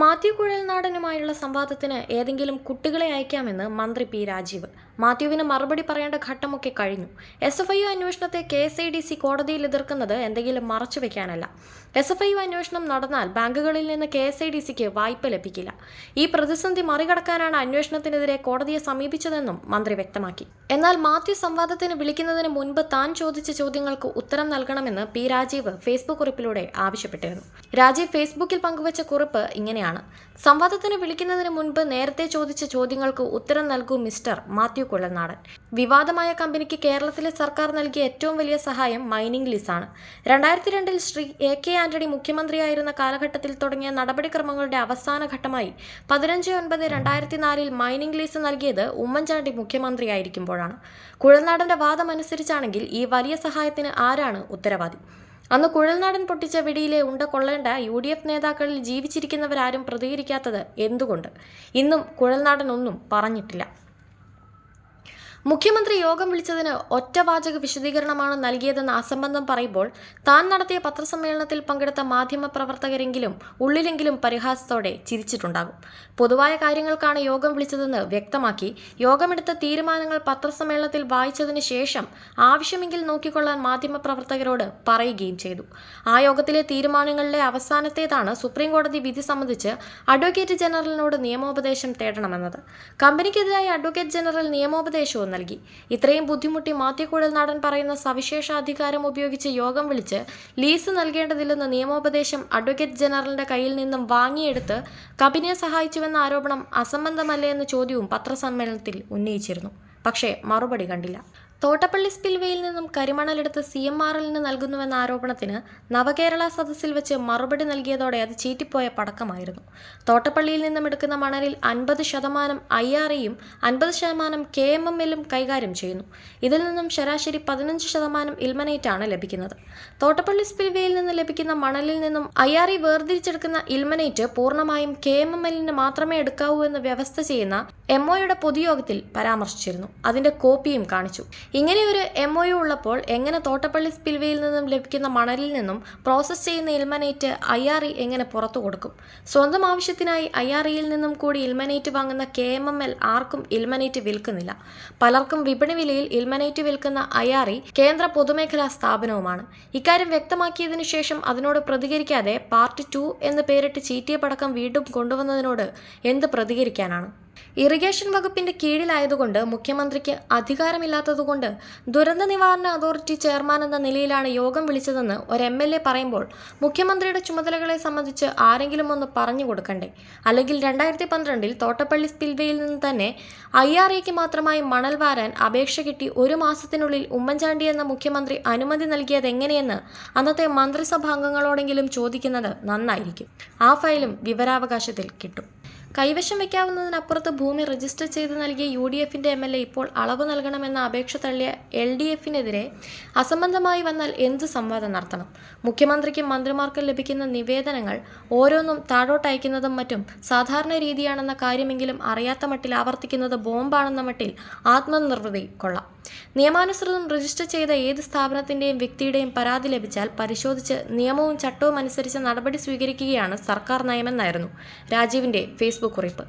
മാത്യു കുഴൽനാടനുമായുള്ള സംവാദത്തിന് ഏതെങ്കിലും കുട്ടികളെ അയക്കാമെന്ന് മന്ത്രി പി രാജീവ്. മാത്യുവിന് മറുപടി പറയേണ്ട ഘട്ടമൊക്കെ കഴിഞ്ഞു. SFIU അന്വേഷണത്തെ KSIDC കോടതിയിൽ എതിർക്കുന്നത് എന്തെങ്കിലും മറച്ചുവെക്കാനല്ല. SFIU അന്വേഷണം നടന്നാൽ ബാങ്കുകളിൽ നിന്ന് KSIDCക്ക് വായ്പ ലഭിക്കില്ല. ഈ പ്രതിസന്ധി മറികടക്കാനാണ് അന്വേഷണത്തിനെതിരെ കോടതിയെ സമീപിച്ചതെന്നും മന്ത്രി വ്യക്തമാക്കി. എന്നാൽ മാത്യു സംവാദത്തിന് വിളിക്കുന്നതിന് മുൻപ് താൻ ചോദിച്ച ചോദ്യങ്ങൾക്ക് ഉത്തരം നൽകണമെന്ന് പി രാജീവ് ഫേസ്ബുക്ക് കുറിപ്പിലൂടെ ആവശ്യപ്പെട്ടിരുന്നു. രാജീവ് ഫേസ്ബുക്കിൽ പങ്കുവച്ച കുറിപ്പ് ഇങ്ങനെയാണ്: സംവാദത്തിന് വിളിക്കുന്നതിന് മുൻപ് നേരത്തെ ചോദിച്ച ചോദ്യങ്ങൾക്ക് ഉത്തരം നൽകൂ മിസ്റ്റർ മാത്യു കുഴൽനാടൻ. വിവാദമായ കമ്പനിക്ക് കേരളത്തിലെ സർക്കാർ നൽകിയ ഏറ്റവും വലിയ സഹായം മൈനിംഗ് ലീസാണ്. 2002 ശ്രീ AK ആന്റണി മുഖ്യമന്ത്രിയായിരുന്ന കാലഘട്ടത്തിൽ തുടങ്ങിയ നടപടിക്രമങ്ങളുടെ അവസാന ഘട്ടമായി 15/9/2004 മൈനിംഗ് ലീസ് നൽകിയത് ഉമ്മൻചാണ്ടി മുഖ്യമന്ത്രിയായിരിക്കുമ്പോഴാണ്. കുഴൽനാടന്റെ വാദമനുസരിച്ചാണെങ്കിൽ ഈ വലിയ സഹായത്തിന് ആരാണ് ഉത്തരവാദി? അന്ന് കുഴൽനാടൻ പൊട്ടിച്ച വെടിയിലെ ഉണ്ട കൊള്ളേണ്ട UDF നേതാക്കളിൽ ജീവിച്ചിരിക്കുന്നവരാരും പ്രതികരിക്കാത്തത് എന്തുകൊണ്ട്? ഇന്നും കുഴൽനാടൻ ഒന്നും പറഞ്ഞിട്ടില്ല. മുഖ്യമന്ത്രി യോഗം വിളിച്ചതിന് ഒറ്റവാചക വിശദീകരണമാണ് നൽകിയതെന്ന് അസംബന്ധം പറയുമ്പോൾ താൻ നടത്തിയ പത്രസമ്മേളനത്തിൽ പങ്കെടുത്ത മാധ്യമപ്രവർത്തകരെങ്കിലും ഉള്ളിലെങ്കിലും പരിഹാസത്തോടെ ചിരിച്ചിട്ടുണ്ടാകും. പൊതുവായ കാര്യങ്ങൾക്കാണ് യോഗം വിളിച്ചതെന്ന് വ്യക്തമാക്കി യോഗമെടുത്ത തീരുമാനങ്ങൾ പത്രസമ്മേളനത്തിൽ വായിച്ചതിന് ശേഷം ആവശ്യമെങ്കിൽ നോക്കിക്കൊള്ളാൻ മാധ്യമപ്രവർത്തകരോട് പറയുകയും ചെയ്തു. ആ യോഗത്തിലെ തീരുമാനങ്ങളിലെ അവസാനത്തേതാണ് സുപ്രീം കോടതി വിധി സംബന്ധിച്ച് അഡ്വക്കേറ്റ് ജനറലിനോട് നിയമോപദേശം തേടണമെന്നത്. കമ്പനിക്കെതിരായി അഡ്വക്കേറ്റ് ജനറൽ നിയമോപദേശവും നൽകി. ഇത്രയും ബുദ്ധിമുട്ടി മാത്യു കുഴൽനാടൻ പറയുന്ന സവിശേഷ അധികാരം ഉപയോഗിച്ച് യോഗം വിളിച്ച് ലീസ് നൽകേണ്ടതില്ലെന്ന നിയമോപദേശം അഡ്വക്കേറ്റ് ജനറലിന്റെ കയ്യിൽ നിന്നും വാങ്ങിയെടുത്ത് കമ്പനിയെ സഹായിച്ചുവെന്ന ആരോപണം അസംബന്ധമല്ലേ എന്ന ചോദ്യവും പത്രസമ്മേളനത്തിൽ ഉന്നയിച്ചിരുന്നു. പക്ഷേ മറുപടി കണ്ടില്ല. തോട്ടപ്പള്ളി സ്പിൽവേയിൽ നിന്നും കരിമണലെടുത്ത് CMRLന് നൽകുന്നുവെന്ന ആരോപണത്തിന് നവകേരള സദസ്സിൽ വെച്ച് മറുപടി നൽകിയതോടെ അത് ചീറ്റിപ്പോയ പടക്കമായിരുന്നു. തോട്ടപ്പള്ളിയിൽ നിന്നും എടുക്കുന്ന മണലിൽ 50% IREയും 50% KMMLും കൈകാര്യം ചെയ്യുന്നു. ഇതിൽ നിന്നും ശരാശരി 15% ഇൽമനൈറ്റാണ് ലഭിക്കുന്നത്. തോട്ടപ്പള്ളി സ്പിൽവേയിൽ നിന്ന് ലഭിക്കുന്ന മണലിൽ നിന്നും IRE വേർതിരിച്ചെടുക്കുന്ന ഇൽമനൈറ്റ് പൂർണ്ണമായും KMMLന് മാത്രമേ എടുക്കാവൂ എന്ന് വ്യവസ്ഥ ചെയ്യുന്ന MOയുടെ പൊതുയോഗത്തിൽ പരാമർശിച്ചിരുന്നു. അതിന്റെ കോപ്പിയും കാണിച്ചു. ഇങ്ങനെയൊരു MOU ഉള്ളപ്പോൾ എങ്ങനെ തോട്ടപ്പള്ളി സ്പിൽവേയിൽ നിന്നും ലഭിക്കുന്ന മണലിൽ നിന്നും പ്രോസസ് ചെയ്യുന്ന ഇൽമനൈറ്റ് IRE എങ്ങനെ പുറത്തു കൊടുക്കും? സ്വന്തം ആവശ്യത്തിനായി IREയിൽ നിന്നും കൂടി ഇൽമനൈറ്റ് വാങ്ങുന്ന KMML ആർക്കും ഇൽമനൈറ്റ് വിൽക്കുന്നില്ല. പലർക്കും വിപണി വിലയിൽ ഇൽമനൈറ്റ് വിൽക്കുന്ന IRE കേന്ദ്ര പൊതുമേഖലാ സ്ഥാപനവുമാണ്. ഇക്കാര്യം വ്യക്തമാക്കിയതിനു ശേഷം അതിനോട് പ്രതികരിക്കാതെ പാർട്ട് 2 എന്ന് പേരിട്ട് ചീറ്റിയ പടക്കം വീണ്ടും കൊണ്ടുവന്നതിനോട് എന്ത് പ്രതികരിക്കാനാണ്? ഇറിഗേഷൻ വകുപ്പിന്റെ കീഴിലായതുകൊണ്ട് മുഖ്യമന്ത്രിക്ക് അധികാരമില്ലാത്തതുകൊണ്ട് ദുരന്ത നിവാരണ അതോറിറ്റി ചെയർമാൻ എന്ന നിലയിലാണ് യോഗം വിളിച്ചതെന്ന് ഒരു MLA പറയുമ്പോൾ മുഖ്യമന്ത്രിയുടെ ചുമതലകളെ സംബന്ധിച്ച് ആരെങ്കിലും ഒന്ന് പറഞ്ഞു കൊടുക്കണ്ടേ? അല്ലെങ്കിൽ 2012 തോട്ടപ്പള്ളി സ്പിൽവേയിൽ നിന്ന് തന്നെ IREക്ക് മാത്രമായി മണൽ വാരാൻ അപേക്ഷ കിട്ടി 1 മാസത്തിനുള്ളിൽ ഉമ്മൻചാണ്ടി എന്ന മുഖ്യമന്ത്രി അനുമതി നൽകിയത് എങ്ങനെയെന്ന് അന്നത്തെ മന്ത്രിസഭാംഗങ്ങളോടെങ്കിലും ചോദിക്കുന്നത് നന്നായിരിക്കും. ആ ഫയലും വിവരാവകാശത്തിൽ കിട്ടും. കൈവശം വയ്ക്കാവുന്നതിനപ്പുറത്ത് ഭൂമി രജിസ്റ്റർ ചെയ്ത് നൽകിയ UDFന്റെ MLA ഇപ്പോൾ അളവ് നൽകണമെന്ന അപേക്ഷ തള്ളിയ LDFനെതിരെ അസംബന്ധമായി വന്നാൽ എന്ത് സംവാദം നടത്തണം? മുഖ്യമന്ത്രിക്കും മന്ത്രിമാർക്കും ലഭിക്കുന്ന നിവേദനങ്ങൾ ഓരോന്നും താഴോട്ടയക്കുന്നതും മറ്റും സാധാരണ രീതിയാണെന്ന കാര്യമെങ്കിലും അറിയാത്ത മട്ടിൽ ആവർത്തിക്കുന്നത് ബോംബാണെന്ന മട്ടിൽ ആത്മനിർവൃതി കൊള്ളാം. നിയമാനുസൃതം രജിസ്റ്റർ ചെയ്ത ഏത് സ്ഥാപനത്തിന്റെയും വ്യക്തിയുടെയും പരാതി ലഭിച്ചാൽ പരിശോധിച്ച് നിയമവും ചട്ടവും അനുസരിച്ച് നടപടി സ്വീകരിക്കുകയാണ് സർക്കാർ നയമെന്നായിരുന്നു രാജീവിന്റെ ഫേസ്ബുക്ക് കുറിപ്പ്.